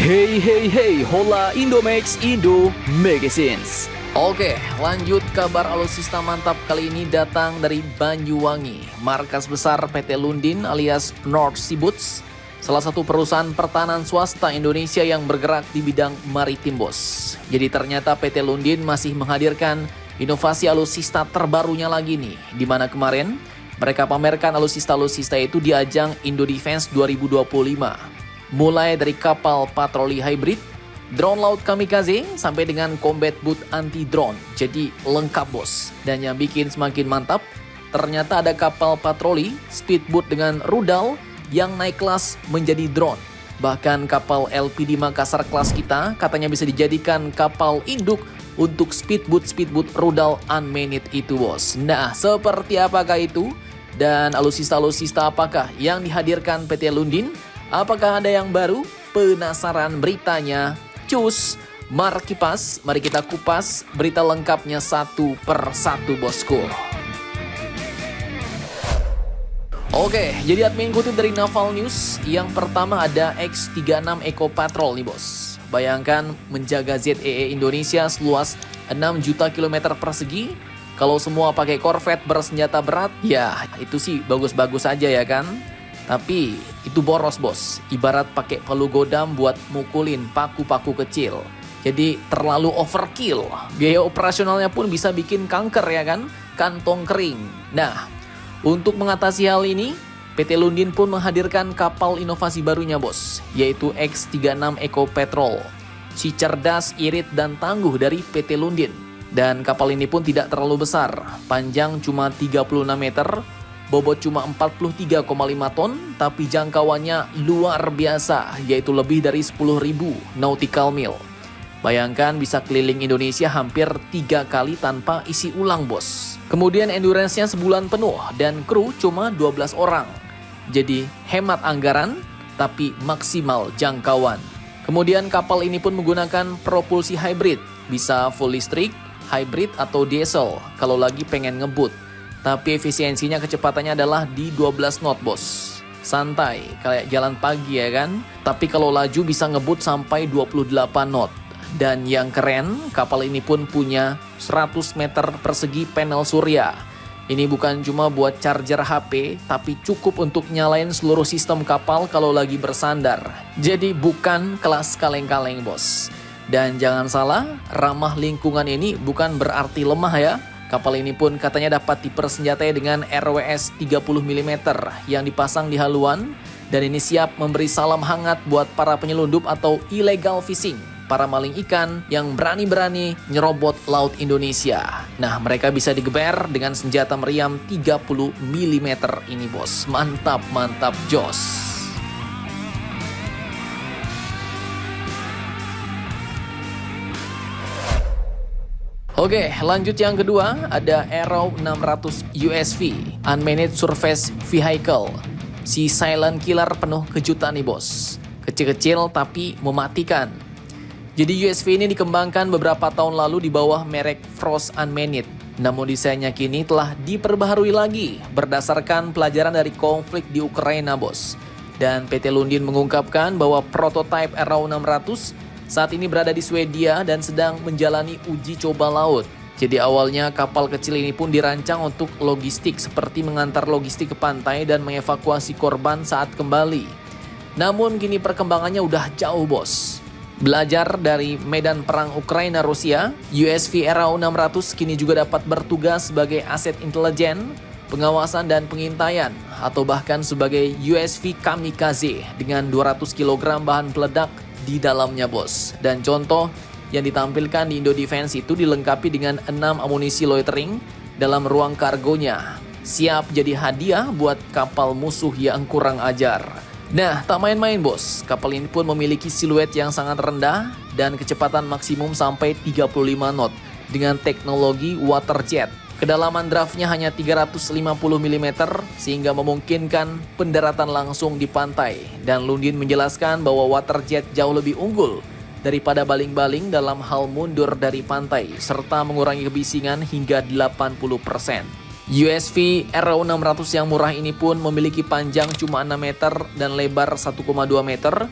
Hey hey hey, hola Indomax Indo Magazines. Oke, lanjut kabar alutsista mantap kali ini datang dari Banyuwangi. Markas besar PT Lundin alias North Sea Boots, salah satu perusahaan pertahanan swasta Indonesia yang bergerak di bidang maritim, bos. Jadi ternyata PT Lundin masih menghadirkan inovasi alutsista terbarunya lagi nih, di mana kemarin mereka pamerkan alutsista-alutsista itu di ajang Indo Defense 2025. Mulai dari kapal patroli hybrid, drone laut kamikaze, sampai dengan combat boat anti-drone. Jadi lengkap, bos. Dan yang bikin semakin mantap, ternyata ada kapal patroli speedboat dengan rudal yang naik kelas menjadi drone. Bahkan kapal LPD Makassar kelas kita katanya bisa dijadikan kapal induk untuk speedboat rudal unmanned itu, bos. Nah, seperti apakah itu? Dan alutsista-alutsista apakah yang dihadirkan PT Lundin? Apakah ada yang baru? Penasaran beritanya? Cus, Markipas, mari kita kupas berita lengkapnya satu per satu, bosku. Oke, jadi admin kutip dari Naval News. Yang pertama ada X-36 Eco Patrol nih, bos. Bayangkan menjaga ZEE Indonesia seluas 6 juta kilometer persegi. Kalau semua pakai korvet bersenjata berat, ya itu sih bagus-bagus aja ya kan. Tapi itu boros, bos. Ibarat pakai palu godam buat mukulin paku-paku kecil. Jadi terlalu overkill. Biaya operasionalnya pun bisa bikin kanker ya kan, kantong kering. Nah, untuk mengatasi hal ini, PT Lundin pun menghadirkan kapal inovasi barunya, bos, yaitu X-36 Eco Patrol. Si cerdas, irit, dan tangguh dari PT Lundin. Dan kapal ini pun tidak terlalu besar, panjang cuma 36 meter, bobot cuma 43,5 ton, tapi jangkauannya luar biasa, yaitu lebih dari 10.000 nautical mil. Bayangkan bisa keliling Indonesia hampir 3 kali tanpa isi ulang, bos. Kemudian endurance-nya sebulan penuh dan kru cuma 12 orang. Jadi hemat anggaran, tapi maksimal jangkauan. Kemudian kapal ini pun menggunakan propulsi hybrid, bisa full listrik, hybrid atau diesel kalau lagi pengen ngebut. Tapi efisiensinya kecepatannya adalah di 12 knot, bos. Santai, kayak jalan pagi ya kan? Tapi kalau laju bisa ngebut sampai 28 knot. Dan yang keren, kapal ini pun punya 100 meter persegi panel surya. Ini bukan cuma buat charger HP, tapi cukup untuk nyalain seluruh sistem kapal kalau lagi bersandar. Jadi bukan kelas kaleng-kaleng, bos. Dan jangan salah, ramah lingkungan ini bukan berarti lemah ya. Kapal ini pun katanya dapat dipersenjatai dengan RWS 30 mm yang dipasang di haluan. Dan ini siap memberi salam hangat buat para penyelundup atau illegal fishing, para maling ikan yang berani-berani nyerobot laut Indonesia. Nah, mereka bisa digeber dengan senjata meriam 30 mm ini, bos. Mantap, mantap, jos. Oke, lanjut yang kedua, ada Arrow 600 USV, Unmanned Surface Vehicle. Si silent killer penuh kejutan nih, bos. Kecil-kecil tapi mematikan. Jadi USV ini dikembangkan beberapa tahun lalu di bawah merek Frost Unmanned. Namun desainnya kini telah diperbaharui lagi berdasarkan pelajaran dari konflik di Ukraina, bos. Dan PT Lundin mengungkapkan bahwa prototipe Arrow 600 saat ini berada di Swedia dan sedang menjalani uji coba laut. Jadi awalnya kapal kecil ini pun dirancang untuk logistik seperti mengantar logistik ke pantai dan mengevakuasi korban saat kembali. Namun kini perkembangannya udah jauh, bos. Belajar dari medan perang Ukraina-Rusia, USV Arrow 600 kini juga dapat bertugas sebagai aset intelijen, pengawasan dan pengintaian, atau bahkan sebagai USV kamikaze dengan 200 kg bahan peledak di dalamnya, bos. Dan contoh yang ditampilkan di Indo Defense itu dilengkapi dengan 6 amunisi loitering dalam ruang kargonya. Siap jadi hadiah buat kapal musuh yang kurang ajar. Nah, tak main-main, bos. Kapal ini pun memiliki siluet yang sangat rendah dan kecepatan maksimum sampai 35 knot dengan teknologi water jet. Kedalaman draftnya hanya 350 mm sehingga memungkinkan pendaratan langsung di pantai. Dan Lundin menjelaskan bahwa water jet jauh lebih unggul daripada baling-baling dalam hal mundur dari pantai serta mengurangi kebisingan hingga 80%. USV Arrow 600 yang murah ini pun memiliki panjang cuma 6 meter dan lebar 1,2 meter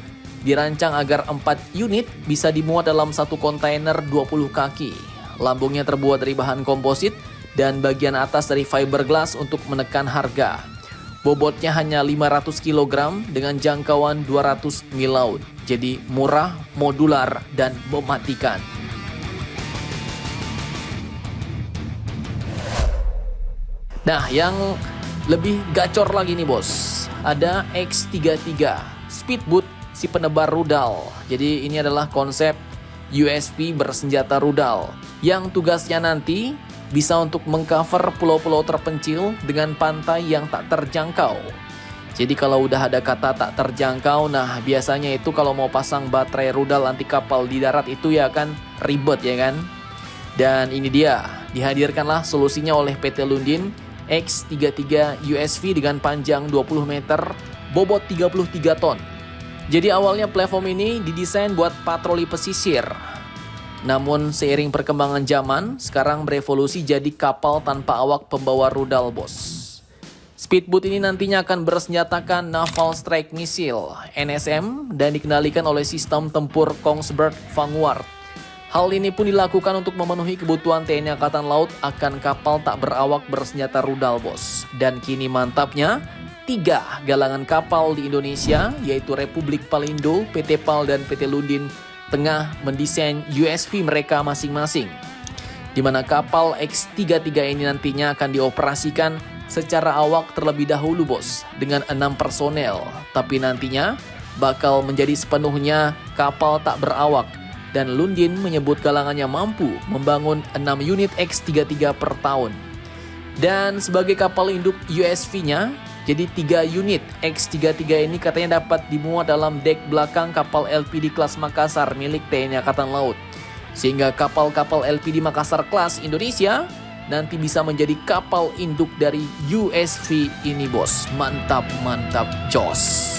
dirancang agar 4 unit bisa dimuat dalam satu kontainer 20 kaki. Lambungnya terbuat dari bahan komposit dan bagian atas dari fiberglass untuk menekan harga. Bobotnya hanya 500 kg dengan jangkauan 200 mil laut. Jadi murah, modular, dan mematikan. Nah, yang lebih gacor lagi nih bos, ada X33 Speedboat si penebar rudal. Jadi ini adalah konsep USV bersenjata rudal yang tugasnya nanti bisa untuk mengcover pulau-pulau terpencil dengan pantai yang tak terjangkau. Jadi kalau udah ada kata tak terjangkau, nah biasanya itu kalau mau pasang baterai rudal anti kapal di darat itu ya kan ribet ya kan. Dan ini dia, dihadirkanlah solusinya oleh PT Lundin X33 USV dengan panjang 20 meter, bobot 33 ton. Jadi awalnya platform ini didesain buat patroli pesisir. Namun seiring perkembangan zaman, sekarang berevolusi jadi kapal tanpa awak pembawa rudal bos. Speedboat ini nantinya akan bersenjatakan Naval Strike Missile NSM dan dikendalikan oleh sistem tempur Kongsberg Vanguard. Hal ini pun dilakukan untuk memenuhi kebutuhan TNI Angkatan Laut akan kapal tak berawak bersenjata rudal bos. Dan kini mantapnya, 3 galangan kapal di Indonesia yaitu Republik Palindo, PT PAL dan PT Lundin tengah mendesain USV mereka masing-masing. Di mana kapal X33 ini nantinya akan dioperasikan secara awak terlebih dahulu bos dengan 6 personel. Tapi nantinya bakal menjadi sepenuhnya kapal tak berawak. Dan Lundin menyebut galangannya mampu membangun 6 unit X33 per tahun. Dan sebagai kapal induk USV-nya, jadi 3 unit X33 ini katanya dapat dimuat dalam dek belakang kapal LPD kelas Makassar milik TNI Angkatan Laut. Sehingga kapal-kapal LPD Makassar kelas Indonesia nanti bisa menjadi kapal induk dari USV ini bos. Mantap, mantap, jos.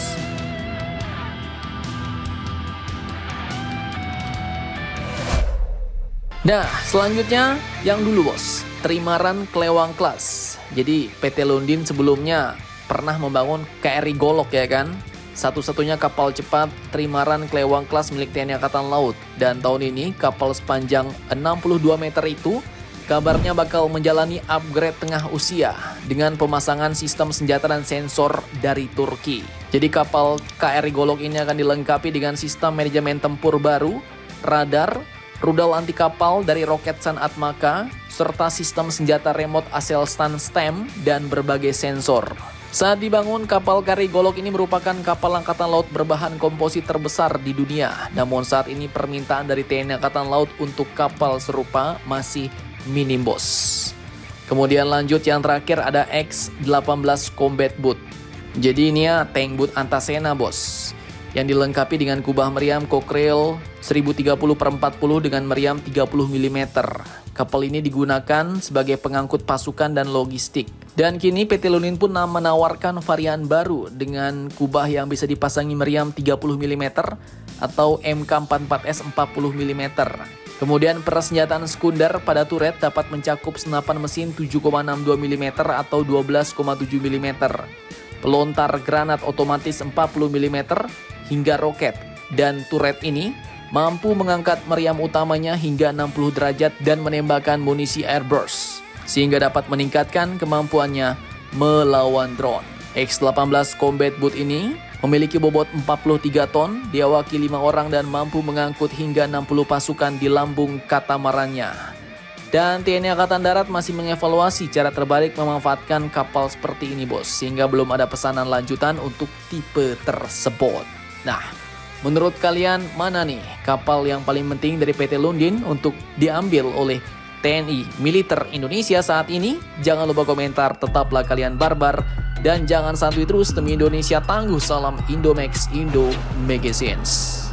Nah, selanjutnya yang dulu bos, Trimaran Klewang Class. Jadi PT Lundin sebelumnya pernah membangun KRI Golok ya kan? Satu-satunya kapal cepat Trimaran Klewang Class milik TNI Angkatan Laut. Dan tahun ini kapal sepanjang 62 meter itu kabarnya bakal menjalani upgrade tengah usia dengan pemasangan sistem senjata dan sensor dari Turki. Jadi kapal KRI Golok ini akan dilengkapi dengan sistem manajemen tempur baru, radar, rudal anti kapal dari roket San Atmaka, serta sistem senjata remote Aselsan STEM dan berbagai sensor. Saat dibangun, kapal KRI Golok ini merupakan kapal angkatan laut berbahan komposit terbesar di dunia. Namun saat ini permintaan dari TNI Angkatan Laut untuk kapal serupa masih minim bos. Kemudian lanjut yang terakhir ada X-18 Combat Boat. Jadi ini ya tank boat Antasena bos, yang dilengkapi dengan kubah meriam Cockerel 1030/40 dengan meriam 30 mm. Kapal ini digunakan sebagai pengangkut pasukan dan logistik. Dan kini PT Lundin pun menawarkan varian baru dengan kubah yang bisa dipasangi meriam 30 mm atau MK44S 40 mm. Kemudian persenjataan sekunder pada turret dapat mencakup senapan mesin 7,62 mm atau 12,7 mm. Pelontar granat otomatis 40 mm hingga roket. Dan turret ini mampu mengangkat meriam utamanya hingga 60 derajat dan menembakkan munisi airburst, sehingga dapat meningkatkan kemampuannya melawan drone. X-18 Combat Boat ini memiliki bobot 43 ton, diawaki 5 orang dan mampu mengangkut hingga 60 pasukan di lambung katamarannya. Dan TNI Angkatan Darat masih mengevaluasi cara terbaik memanfaatkan kapal seperti ini bos, sehingga belum ada pesanan lanjutan untuk tipe tersebut. Nah, menurut kalian mana nih kapal yang paling penting dari PT Lundin untuk diambil oleh TNI Militer Indonesia saat ini? Jangan lupa komentar, tetaplah kalian barbar, dan jangan santuy terus demi Indonesia tangguh. Salam Indomax Indo Magazines.